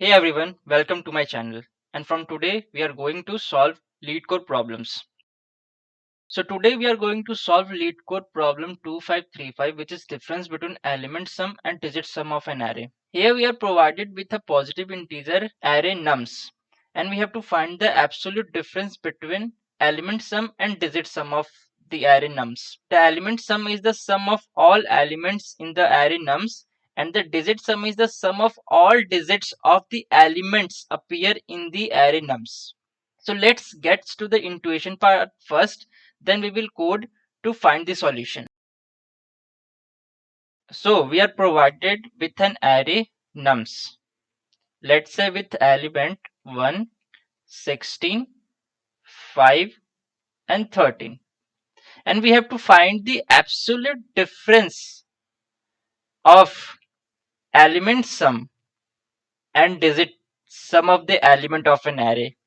Hey everyone, welcome to my channel. And from today we are going to solve Leetcode problems. So today we are going to solve Leetcode problem 2535, which is difference between element sum and digit sum of an array. Here we are provided with a positive integer array nums, and we have to find the absolute difference between element sum and digit sum of the array nums. The element sum is the sum of all elements in the array nums, and the digit sum is the sum of all digits of the elements appear in the array nums. So let's get to the intuition part first, then we will code to find the solution. So we are provided with an array nums. Let's say with element 1, 16, 5 and 13. And we have to find the absolute difference of element sum and digit sum of the element of an array.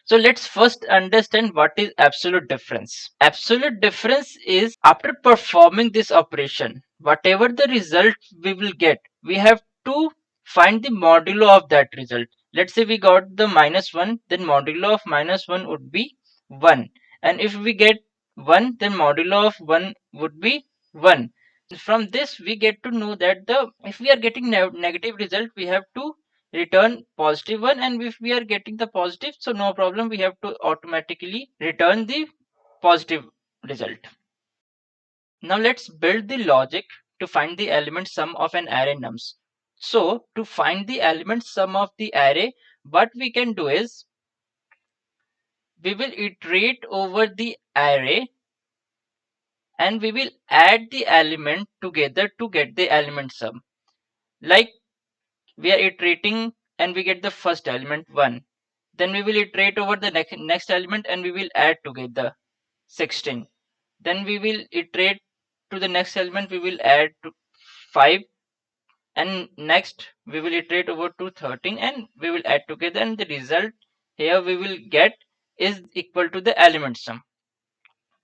So let's first understand what is absolute difference. Absolute difference is after performing this operation, whatever the result we will get, we have to find the modulo of that result. Let's say we got the -1, then modulo of -1 would be 1. And if we get 1, then modulo of 1 would be 1. From this we get to know that if we are getting negative result, we have to return positive one, and if we are getting the positive, so no problem, we have to automatically return the positive result. Now let's build the logic to find the element sum of an array nums. So to find the element sum of the array, what we can do is we will iterate over the array and we will add the element together to get the element sum. Like we are iterating and we get the first element 1. Then we will iterate over the next element and we will add together 16. Then we will iterate to the next element, we will add to 5, and next we will iterate over to 13 and we will add together, and the result here we will get is equal to the element sum.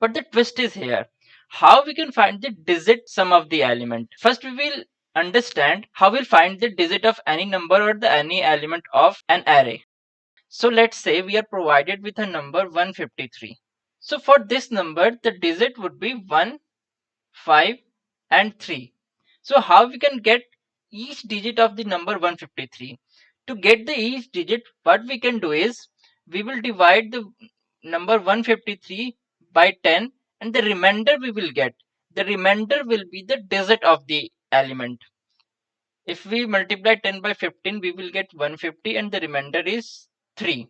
But the twist is here. How we can find the digit sum of the element? First we will understand how we'll find the digit of any number or the any element of an array. So let's say we are provided with a number 153. So for this number, the digit would be 1, 5 and 3. So how we can get each digit of the number 153? To get the each digit, what we can do is we will divide the number 153 by 10, and the remainder we will get. The remainder will be the digit of the element. If we multiply 10 by 15, we will get 150 and the remainder is 3.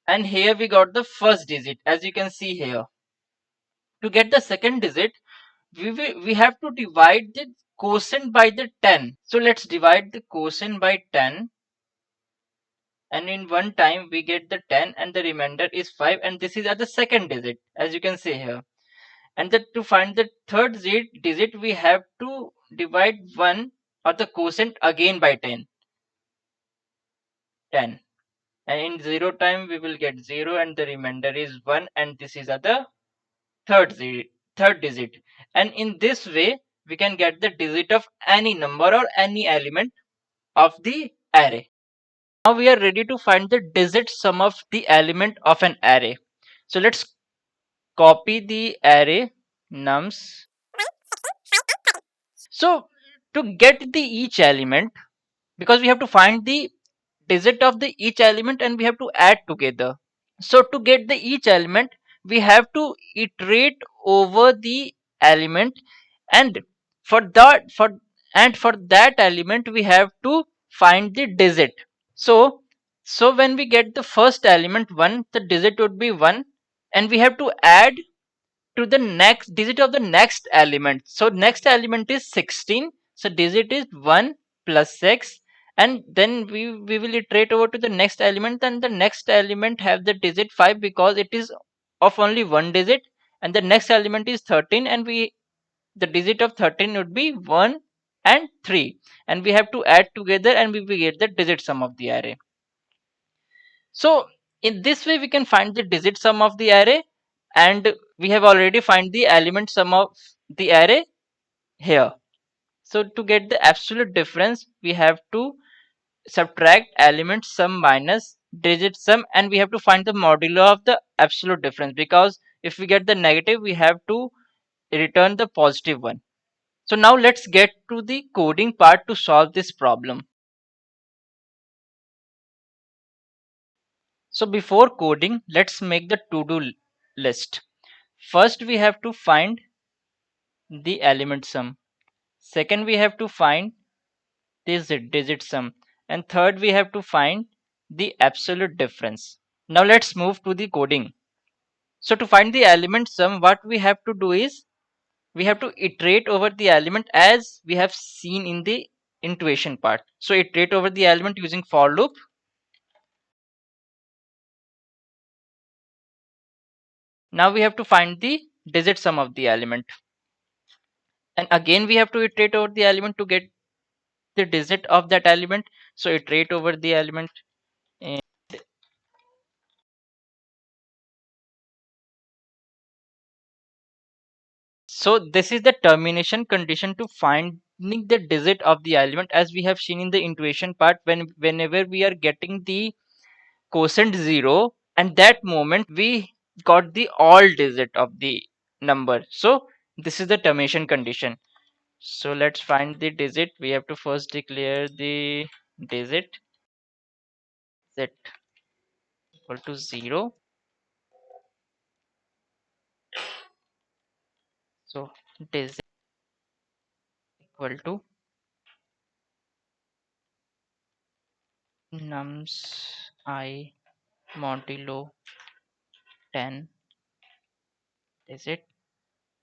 And here we got the first digit, as you can see here. To get the second digit, we have to divide the quotient by the 10. So let's divide the quotient by 10, and in one time we get the 10 and the remainder is 5, and this is at the second digit, as you can see here. And that to find the third digit we have to divide 1 or the quotient again by 10. And in 0 time we will get 0 and the remainder is 1, and this is at the third digit. And in this way we can get the digit of any number or any element of the array. Now we are ready to find the digit sum of the element of an array. So let's copy the array nums. So to get the each element, because we have to find the digit of the each element and we have to add together. So to get the each element, we have to iterate over the element, and for that element we have to find the digit. So when we get the first element 1, the digit would be 1, and we have to add to the next digit of the next element. So next element is 16. So digit is 1 plus 6, and then we will iterate over to the next element, and the next element have the digit 5 because it is of only one digit, and the next element is 13, and the digit of 13 would be 1 and 3, and we have to add together and we will get the digit sum of the array. So in this way we can find the digit sum of the array, and we have already find the element sum of the array here. So to get the absolute difference, we have to subtract element sum minus digit sum, and we have to find the modulo of the absolute difference, because if we get the negative we have to return the positive one. So now let's get to the coding part to solve this problem. So before coding, let's make the to-do list. First we have to find the element sum. Second we have to find this digit sum. And third we have to find the absolute difference. Now let's move to the coding. So to find the element sum, what we have to do is we have to iterate over the element as we have seen in the intuition part. So iterate over the element using for loop. Now we have to find the digit sum of the element. And again we have to iterate over the element to get the digit of that element. So iterate over the element. And so this is the termination condition to finding the digit of the element, as we have seen in the intuition part. Whenever we are getting the quotient 0, and that moment we got the all digit of the number. So this is the termination condition. So let's find the digit. We have to first declare the digit z equal to 0. So digit equal to nums I modulo 10 digit,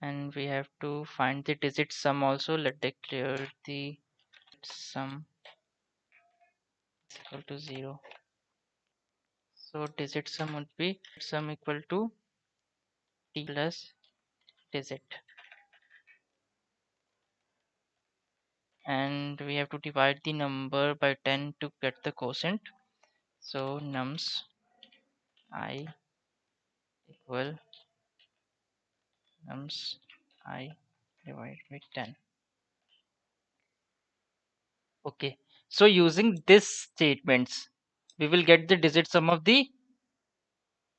and we have to find the digit sum also. Let declare the sum is equal to 0. So digit sum would be sum equal to t plus digit, and we have to divide the number by 10 to get the quotient. So nums I equal nums I divided by 10. Okay, so using this statements we will get the digit sum of the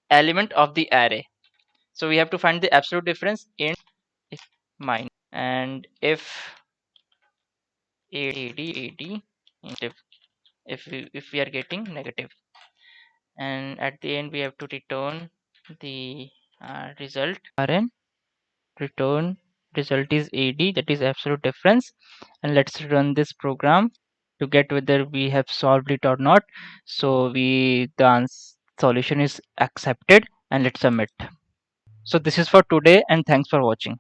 element of the array. So we have to find the absolute difference in is mine, and if AD negative, if we are getting negative, and at the end we have to return the result rn. Return result is AD, that is absolute difference, and let's run this program to get whether we have solved it or not. So the solution is accepted, and let's submit. So this is for today, and thanks for watching.